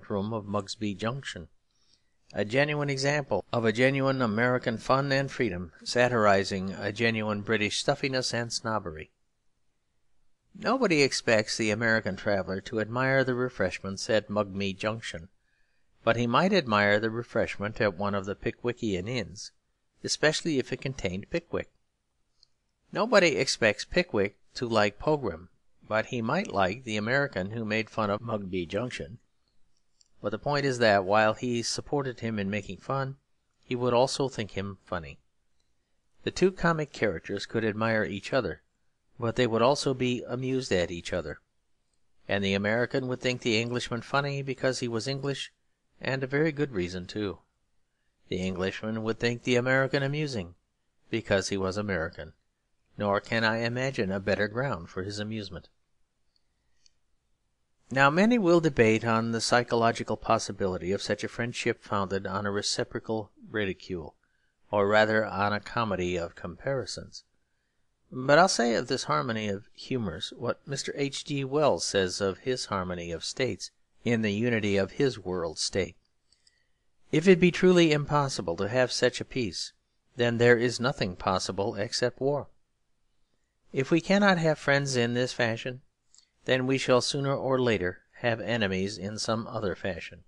courtroom of Mugsby Junction, a genuine example of a genuine American fun and freedom, satirizing a genuine British stuffiness and snobbery. Nobody expects the American traveller to admire the refreshments at Mugsby Junction, but he might admire the refreshment at one of the Pickwickian inns, especially if it contained Pickwick. Nobody expects Pickwick to like Pogram, but he might like the American who made fun of Mugsby Junction. But the point is that, while he supported him in making fun, he would also think him funny. The two comic characters could admire each other, but they would also be amused at each other. And the American would think the Englishman funny because he was English, and a very good reason too. The Englishman would think the American amusing because he was American, nor can I imagine a better ground for his amusement. Now many will debate on the psychological possibility of such a friendship founded on a reciprocal ridicule, or rather on a comedy of comparisons. But I'll say of this harmony of humours what Mr. H.G. Wells says of his harmony of states in the unity of his world state. If it be truly impossible to have such a peace, then there is nothing possible except war. If we cannot have friends in this fashion, then we shall sooner or later have enemies in some other fashion.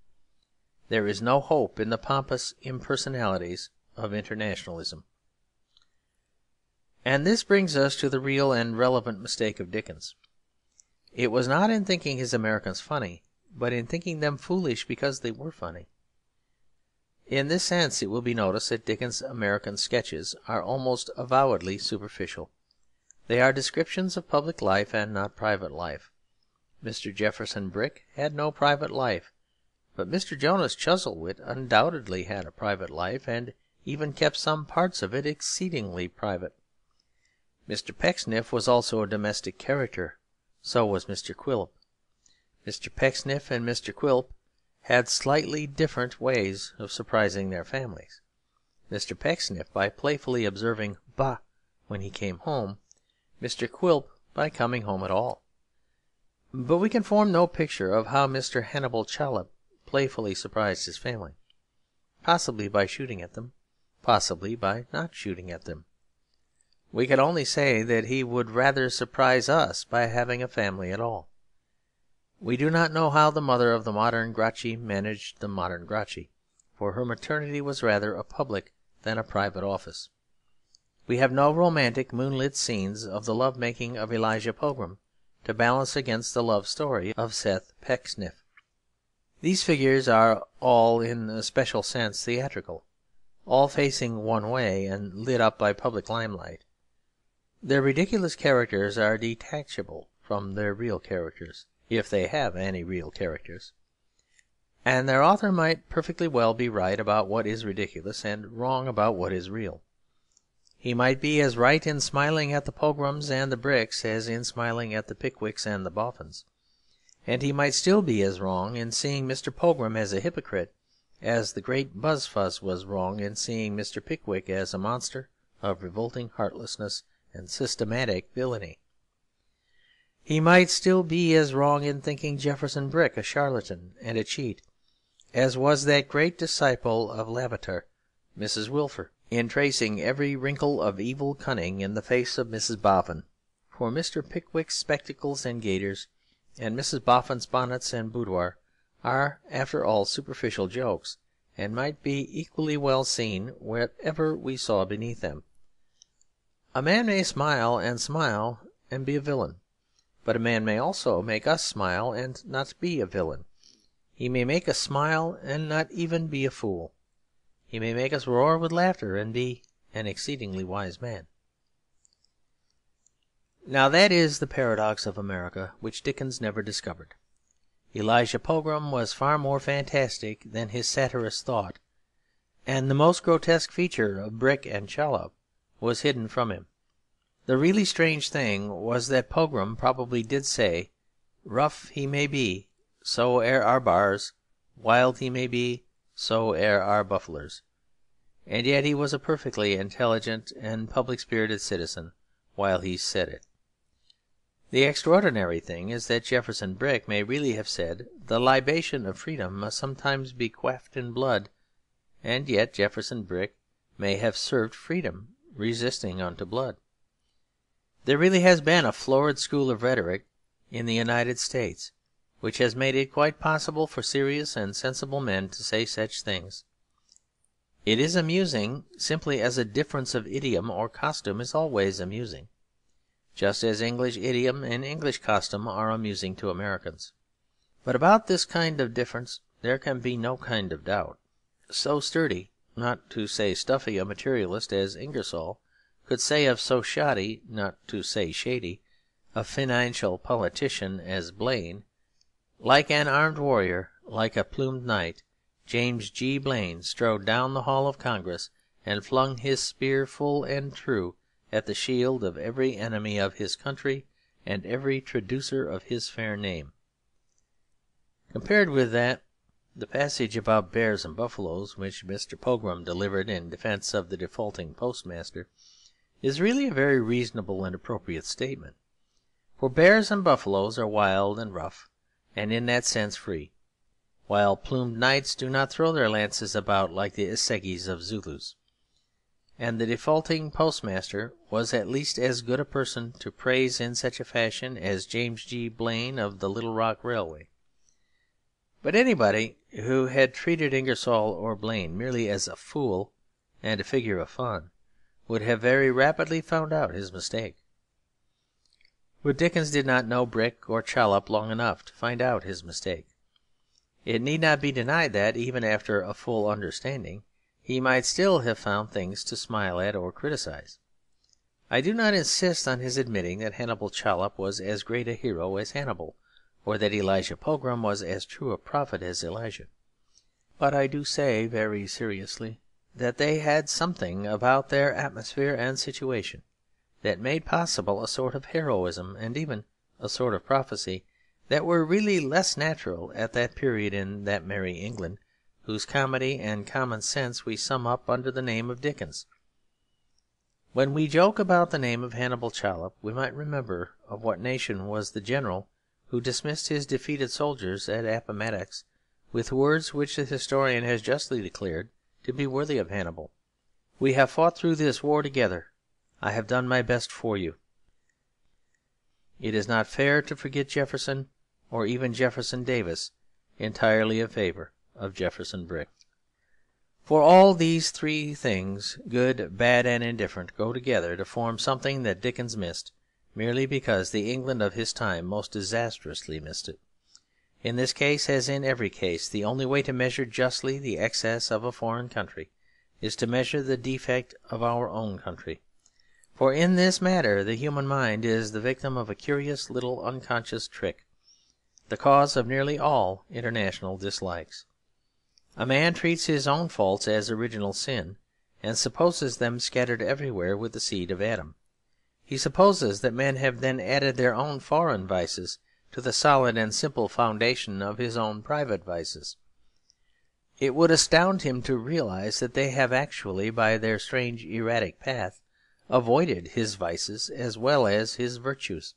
There is no hope in the pompous impersonalities of internationalism. And this brings us to the real and relevant mistake of Dickens. It was not in thinking his Americans funny, but in thinking them foolish because they were funny. In this sense it will be noticed that Dickens' American sketches are almost avowedly superficial. They are descriptions of public life and not private life. Mr. Jefferson Brick had no private life, but Mr. Jonas Chuzzlewit undoubtedly had a private life, and even kept some parts of it exceedingly private. Mr. Pecksniff was also a domestic character. So was Mr. Quilp. Mr. Pecksniff and Mr. Quilp had slightly different ways of surprising their families. Mr. Pecksniff by playfully observing "Bah!" when he came home, Mr. Quilp by coming home at all. But we can form no picture of how Mr. Hannibal Chollop playfully surprised his family, possibly by shooting at them, possibly by not shooting at them. We can only say that he would rather surprise us by having a family at all. We do not know how the mother of the modern Gracchi managed the modern Gracchi, for her maternity was rather a public than a private office. We have no romantic moonlit scenes of the love-making of Elijah Pogram to balance against the love story of Seth Pecksniff. These figures are all in a special sense theatrical, all facing one way and lit up by public limelight. Their ridiculous characters are detachable from their real characters, if they have any real characters. And their author might perfectly well be right about what is ridiculous and wrong about what is real. He might be as right in smiling at the Pograms and the Bricks as in smiling at the Pickwicks and the Boffins. And he might still be as wrong in seeing Mr. Pogram as a hypocrite as the great Buzzfuzz was wrong in seeing Mr. Pickwick as a monster of revolting heartlessness and systematic villainy. He might still be as wrong in thinking Jefferson Brick a charlatan and a cheat as was that great disciple of Lavater, Mrs. Wilfer, in tracing every wrinkle of evil cunning in the face of Mrs. Boffin. For Mr. Pickwick's spectacles and gaiters, and Mrs. Boffin's bonnets and boudoir, are, after all, superficial jokes, and might be equally well seen whatever we saw beneath them. A man may smile and be a villain, but a man may also make us smile and not be a villain. He may make us smile and not even be a fool. He may make us roar with laughter and be an exceedingly wise man. Now that is the paradox of America, which Dickens never discovered. Elijah Pogram was far more fantastic than his satirist thought, and the most grotesque feature of Brick and Chollop was hidden from him. The really strange thing was that Pogram probably did say, "Rough he may be, so air our bars, wild he may be, so air our bufflers," and yet he was a perfectly intelligent and public-spirited citizen while he said it. The extraordinary thing is that Jefferson Brick may really have said, "The libation of freedom must sometimes be quaffed in blood," and yet Jefferson Brick may have served freedom, resisting unto blood. There really has been a florid school of rhetoric in the United States which has made it quite possible for serious and sensible men to say such things. It is amusing simply as a difference of idiom or costume is always amusing, just as English idiom and English costume are amusing to Americans. But about this kind of difference there can be no kind of doubt. So sturdy, not to say stuffy, a materialist as Ingersoll could say of so shoddy, not to say shady, a financial politician as Blaine, like an armed warrior, like a plumed knight, James G. Blaine strode down the hall of Congress and flung his spear full and true at the shield of every enemy of his country and every traducer of his fair name. Compared with that, the passage about bears and buffaloes, which Mr. Pogram delivered in defence of the defaulting postmaster, is really a very reasonable and appropriate statement. For bears and buffaloes are wild and rough, and in that sense free, while plumed knights do not throw their lances about like the assegis of Zulus. And the defaulting postmaster was at least as good a person to praise in such a fashion as James G. Blaine of the Little Rock Railway. But anybody who had treated Ingersoll or Blaine merely as a fool and a figure of fun would have very rapidly found out his mistake. But Dickens did not know Brick or Chollop long enough to find out his mistake. It need not be denied that, even after a full understanding, he might still have found things to smile at or criticize. I do not insist on his admitting that Hannibal Chollop was as great a hero as Hannibal, or that Elijah Pogram was as true a prophet as Elijah. But I do say very seriously that they had something about their atmosphere and situation that made possible a sort of heroism and even a sort of prophecy that were really less natural at that period in that merry England, whose comedy and common sense we sum up under the name of Dickens. When we joke about the name of Hannibal Chollop, we might remember of what nation was the general who dismissed his defeated soldiers at Appomattox with words which the historian has justly declared to be worthy of Hannibal: "We have fought through this war together. I have done my best for you." It is not fair to forget Jefferson, or even Jefferson Davis, entirely in favour of Jefferson Brick. For all these three things, good, bad, and indifferent, go together to form something that Dickens missed, merely because the England of his time most disastrously missed it. In this case, as in every case, the only way to measure justly the excess of a foreign country is to measure the defect of our own country. For in this matter the human mind is the victim of a curious little unconscious trick, the cause of nearly all international dislikes. A man treats his own faults as original sin, and supposes them scattered everywhere with the seed of Adam. He supposes that men have then added their own foreign vices to the solid and simple foundation of his own private vices. It would astound him to realize that they have actually, by their strange erratic path, avoided his vices as well as his virtues.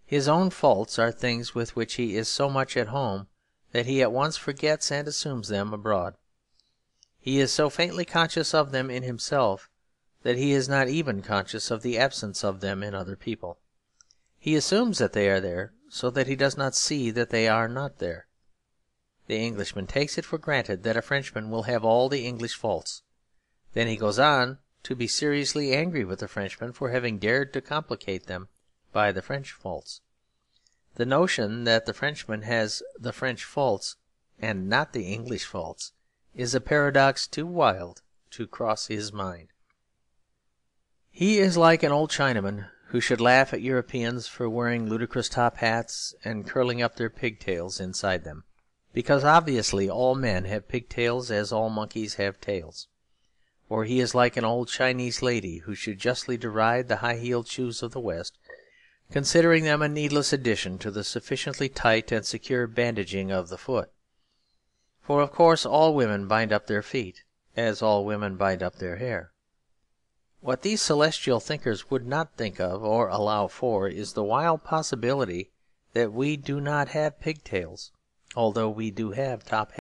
His own faults are things with which he is so much at home that he at once forgets and assumes them abroad. He is so faintly conscious of them in himself that he is not even conscious of the absence of them in other people. He assumes that they are there, so that he does not see that they are not there. The Englishman takes it for granted that a Frenchman will have all the English faults. Then he goes on to be seriously angry with the Frenchman for having dared to complicate them by the French faults. The notion that the Frenchman has the French faults and not the English faults is a paradox too wild to cross his mind. He is like an old Chinaman who should laugh at Europeans for wearing ludicrous top hats and curling up their pigtails inside them, because obviously all men have pigtails as all monkeys have tails. Or he is like an old Chinese lady who should justly deride the high-heeled shoes of the West, considering them a needless addition to the sufficiently tight and secure bandaging of the foot. For of course all women bind up their feet, as all women bind up their hair. What these celestial thinkers would not think of or allow for is the wild possibility that we do not have pigtails, although we do have top hats.